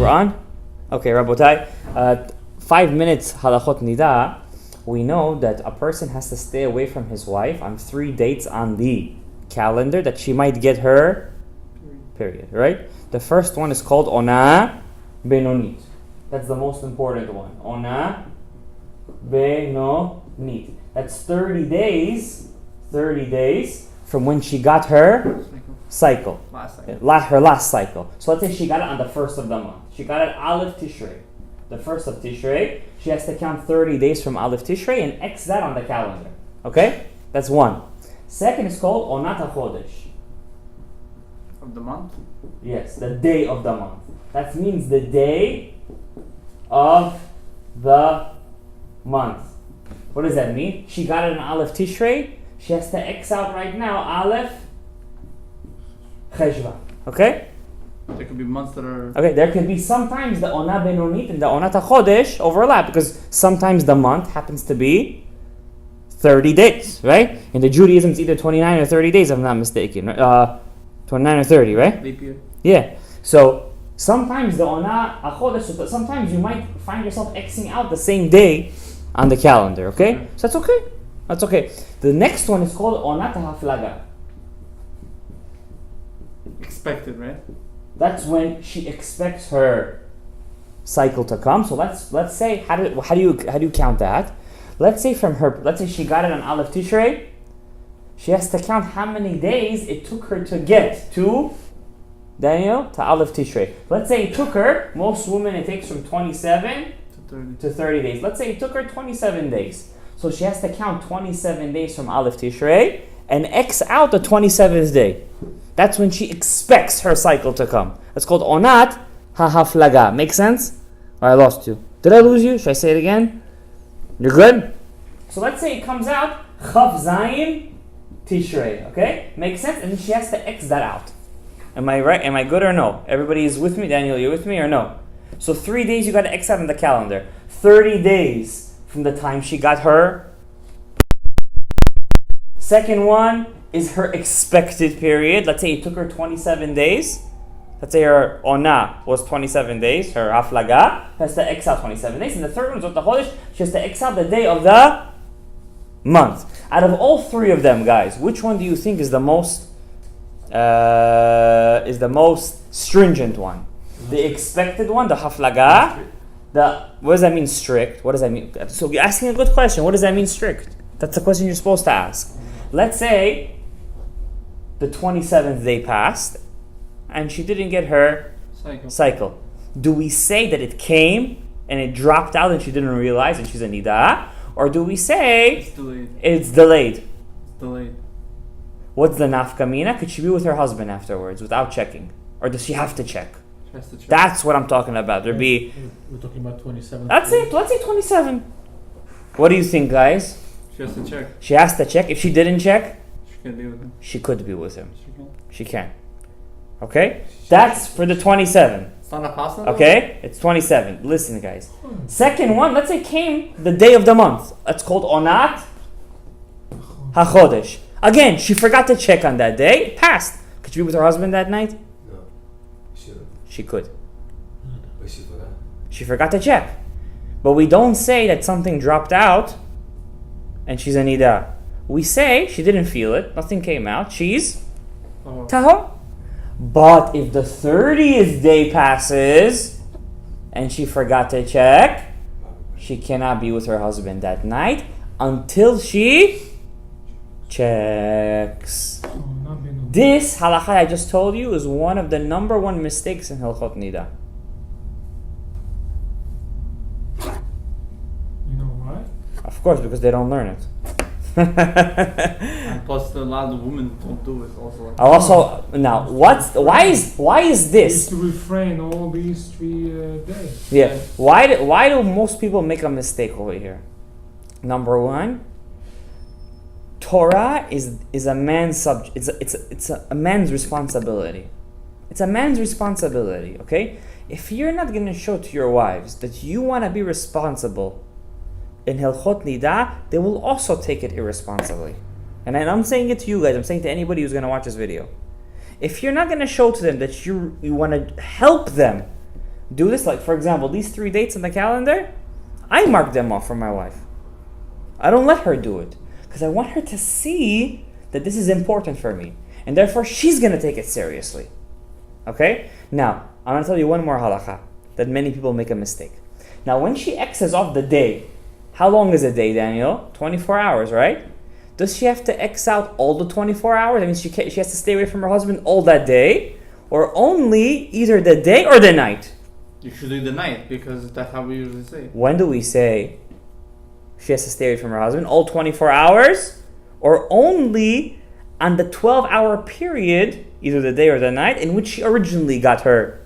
We're on? Okay, Rabotai. 5 minutes halachot nida. We know that a person has to stay away from his wife on 3 dates on the calendar that she might get her period, right? The first one is called Ona Benonit. That's the most important one. Ona Benonit. That's 30 days from when she got her cycle. Her last cycle. So let's say she got it on the first of the month. She got it Aleph Tishrei. The first of Tishrei. She has to count 30 days from Aleph Tishrei and X that on the calendar. Okay? That's one. Second is called Onat HaChodesh. Of the month? Yes, the day of the month. That means the day of the month. What does that mean? She got it in Aleph Tishrei. She has to X out right now Aleph Cheshvan. Okay? There could be months that are... Okay, there could be sometimes the Ona Benonit and the Onat HaChodesh overlap because sometimes the month happens to be 30 days, right? In the Judaism, it's either 29 or 30 days, if I'm not mistaken. 29 or 30, right? Leap year. Yeah. So sometimes the Ona HaChodesh, sometimes you might find yourself Xing out the same day on the calendar, okay? So that's okay. That's okay. The next one is called Onat HaFlaga. Expected, right? That's when she expects her cycle to come. So let's say how do you count that? Let's say she got it on Aleph Tishrei. She has to count how many days it took her to get to Aleph Tishrei. Let's say it took her, most women it takes from 27 to 30 days. Let's say it took her 27 days. So she has to count 27 days from Aleph Tishrei and X out the 27th day. That's when she expects her cycle to come. It's called Onat HaHaflaga. Make sense? Or I lost you. Did I lose you? Should I say it again? You're good? So let's say it comes out Chav Zayin Tishrei. Okay? Makes sense? And she has to X that out. Am I right? Am I good or no? Everybody is with me? Daniel, you with me or no? So 3 days you got to X out on the calendar. 30 days from the time she got her. Second one is her expected period. Let's say it took her 27 days. Let's say her Ona was 27 days. Her Aflaga has to X out 27 days. And the third one is with the Chodesh. She has to X out the day of the month. Out of all 3 of them, guys, which one do you think is the most stringent one? The expected one, the Haflaga. What does that mean, strict? What does that mean? So you're asking a good question. What does that mean, strict? That's the question you're supposed to ask. Let's say the 27th day passed and she didn't get her cycle. Do we say that it came and it dropped out and she didn't realize and she's a Nida? Or do we say it's delayed? What's the nafkamina? Could she be with her husband afterwards without checking? Or does she have to check? She has to check. That's what I'm talking about. We're talking about 27. That's it. Let's say 27. What do you think, guys? She has to check. She has to check. If she didn't check, She can be with him. she could be with him. She can. She can. Okay? That's for the 27. It's not a pasta? Okay? It's 27. Listen, guys. Second one, let's say came the day of the month. It's called Onat HaChodesh. Again, she forgot to check on that day. It passed. Could she be with her husband that night? No. She could. But she forgot. She forgot to check. But we don't say that something dropped out and she's a Nida. We say she didn't feel it. Nothing came out. She's Tahor. But if the 30th day passes and she forgot to check, she cannot be with her husband that night until she checks. This halakha I just told you is one of the number 1 mistakes in Hilchot Nida. You know why? Of course, because they don't learn it. And plus, a lot of women don't do it also. Now, why is Used this? to refrain all these 3 days. Yeah. Why do most people make a mistake over here? Number 1, Torah is a man's subject. It's a man's responsibility. It's a man's responsibility. Okay. If you're not going to show to your wives that you want to be responsible in Hilchot Nida, they will also take it irresponsibly. And I'm saying it to you guys. I'm saying to anybody who's going to watch this video. If you're not going to show to them that you want to help them do this. Like, for example, these 3 dates on the calendar, I mark them off for my wife. I don't let her do it because I want her to see that this is important for me, and therefore she's gonna take it seriously. Okay? Now, I'm gonna tell you one more halakha that many people make a mistake. Now, when she X's off the day, how long is a day, Daniel? 24 hours, right? Does she have to X out all the 24 hours? That means she has to stay away from her husband all that day, or only either the day or the night? You should do the night because that's how we usually say. When do we say she has to stay away from her husband? All 24 hours? Or only on the 12-hour period, either the day or the night, in which she originally got her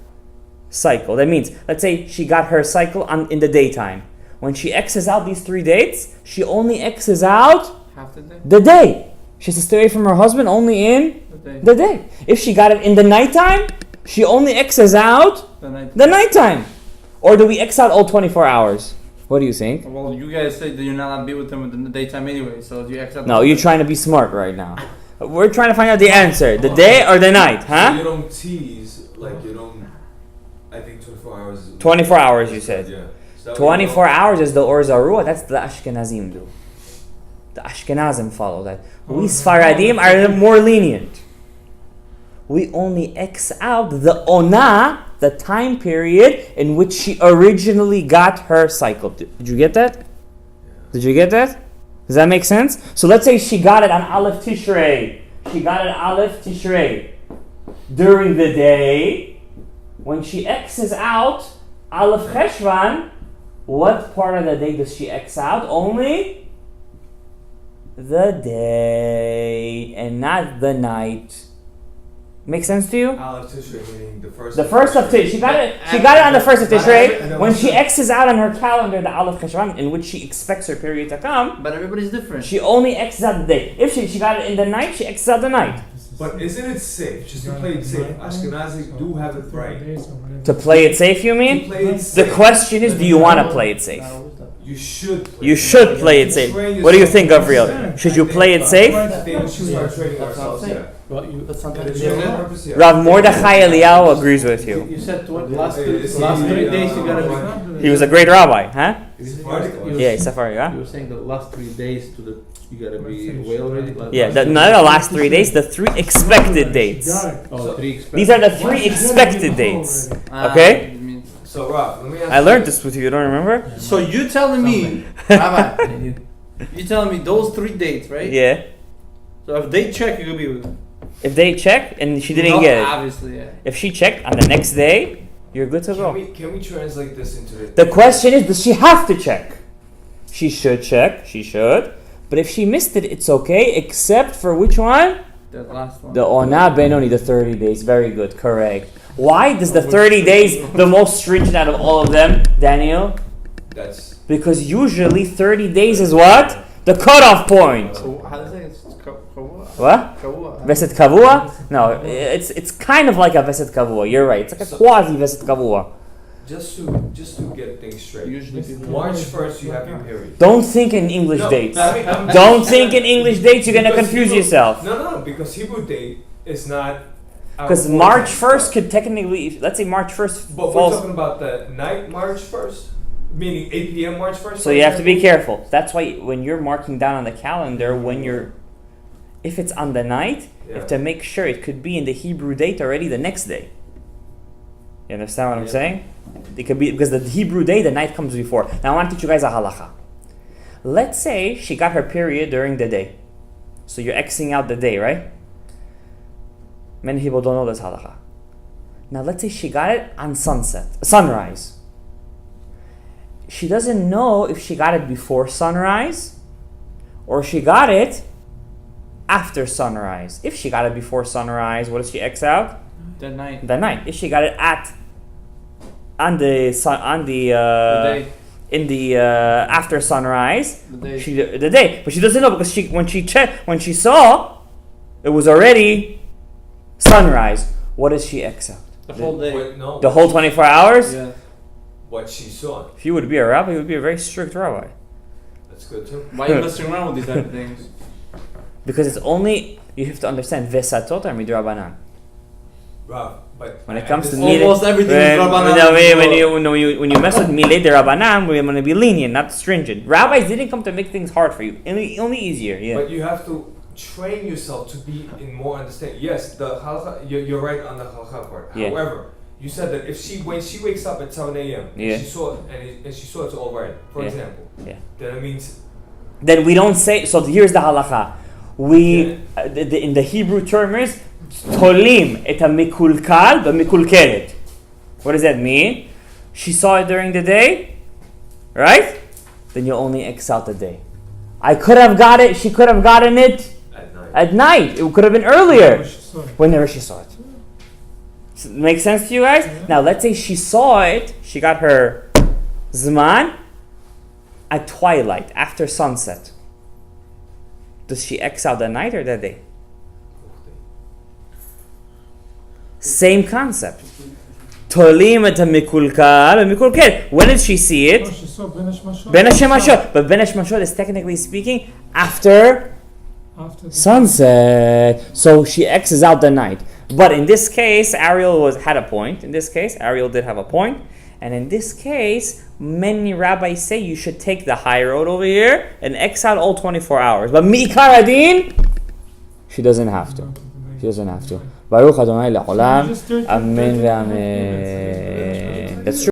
cycle? That means, let's say she got her cycle in the daytime. When she X's out these 3 dates, she only X's out Half the day? the day. She has to stay away from her husband only in The day. the day. If she got it in the nighttime, she only X's out The night. the nighttime. Or do we X out all 24 hours? What do you think? Well, you guys say that you're not allowed to be with them in the daytime anyway, so you accept. No, you're trying to be smart right now. We're trying to find out the answer. The day or the night, So huh? you don't tease, like you don't. I think 24 hours. 24 hours, you said. Yeah. Is that what 24 hours is the Or Zarua. That's the Ashkenazim do. The Ashkenazim follow that. We Sfaradim are more lenient. We only X out the Ona, the time period in which she originally got her cycle. Did you get that? Did you get that? Does that make sense? So let's say she got it on Aleph Tishrei. She got it Aleph Tishrei during the day. When she X's out Aleph Cheshvan, what part of the day does she X out? Only the day and not the night. Make sense to you? Aleph Tishrei, meaning the first. The first of Tishrei. She got it on the first of Tishrei. When she X's out on her calendar the Aleph Cheshvan, in which she expects her period to come, But everybody's different. she only X's out the day. If she got it in the night, she X's out the night. But isn't it safe? Just to play it safe. Ashkenazi do have it right. To play it safe, you To mean? play it The safe. question is, do you want to play it safe? You should. Play You should play it safe. What do you think, Gabriel? Should you play it safe? I think we should start training ourselves. Yeah. Well, you, That's not And gonna it's be your enough. purpose. Yeah. Rav Mordechai Eliyahu agrees with you. You said what, last It's last easy, 3 days you gotta gotta He was a great rabbi, huh? Is it particle? Yeah, he's Safari, huh? You were saying the last 3 days to the you gotta be away already. Like Yeah, last not the last 3 days, the 3 expected dates. Oh, 3 expected. These are the 3 expected dates. Okay? So Rob, let me ask I learned this with you, you don't remember? So you telling me, Rabbi, you telling me those 3 dates, right? Yeah. So if they check, you could be with them. If they check and she didn't No, get it, obviously, yeah. if she checked on the next day, you're good to go. Can we translate this into The question is, does she have to check? She should check, she should. But if she missed it, it's okay, except for which one? That last one. The Ona Benoni, the 30 days. Very good, correct. Why does the 30 days the most stringent out of all of them, Daniel? That's Because usually 30 days is what? The cutoff point. So, how do you say it? It's kavua. What? Kavua. Veset Kavua? No, it's kind of like a Veset Kavua. You're right. It's like a quasi Veset Kavua. just to get things straight. Usually people. March 1st, you have your period. Don't think in English dates. I'm Don't think in English dates. You're gonna Because confuse Hebrew- yourself. No, because Hebrew date is not. our Because fourth March time. 1st could technically, let's say March 1st But we're falls. talking about the night March 1st, meaning 8 p.m. March 1st. So you have to be careful. That's why when you're marking down on the calendar, if it's on the night, you have to make sure it could be in the Hebrew date already the next day. You understand what I'm Yeah. saying? It could be because the Hebrew day, the night comes before. Now I want to teach you guys a halacha. Let's say she got her period during the day. So you're Xing out the day, right? Many people don't know this halacha. Now let's say she got it on sunrise. She doesn't know if she got it before sunrise or she got it after sunrise. If she got it before sunrise, what does she X out? That night. The night. If she got it The day. in the after sunrise, The day. the day, but she doesn't know because when she saw, it was already sunrise. What does she X out? The whole day. Wait, no. The whole 24 hours? Yeah. What she saw. If you would be a rabbi, you would be a very strict rabbi. That's good too. Why are you messing around with these type of things? Because it's only, you have to understand, Vesatot are midrabanan. Rob, But When it comes to Almost everything is Rabbanan. when you mess with Milei de Rabbanan, we're going to be lenient, not stringent. Rabbis didn't come to make things hard for you, only easier. Yeah. But you have to train yourself to be in more understanding. Yes, the halakha, you're right on the halakha part. Yeah. However, you said that when she wakes up at 7 a.m. Yeah. and she saw it's all right, for example, then it means. Then we don't say. So here's the halacha. In the Hebrew term is tolim et mikulkal b'mikulkelet. What does that mean? She saw it during the day, right? Then you only X out the day. I could have got it. She could have gotten it at night. It could have been earlier. Whenever she saw it. Make sense to you guys? Yeah. Now let's say she saw it. She got her zman at twilight, after sunset. Does she X out the night or the day? Same concept. Tolim et mikulkal mikulkel. When did she see it? She saw Ben Hashmashot. Ben Hashmashot. But Ben Hashmashot is technically speaking after sunset. So she X's out the night. But in this case, Ariel had a point. In this case, Ariel did have a point. And in this case, many rabbis say you should take the high road over here and X out all 24 hours. But Mi'ikar Adin, she doesn't have to. She doesn't have to. Baruch Adonai Le'olam. Amen ve'amen. That's true.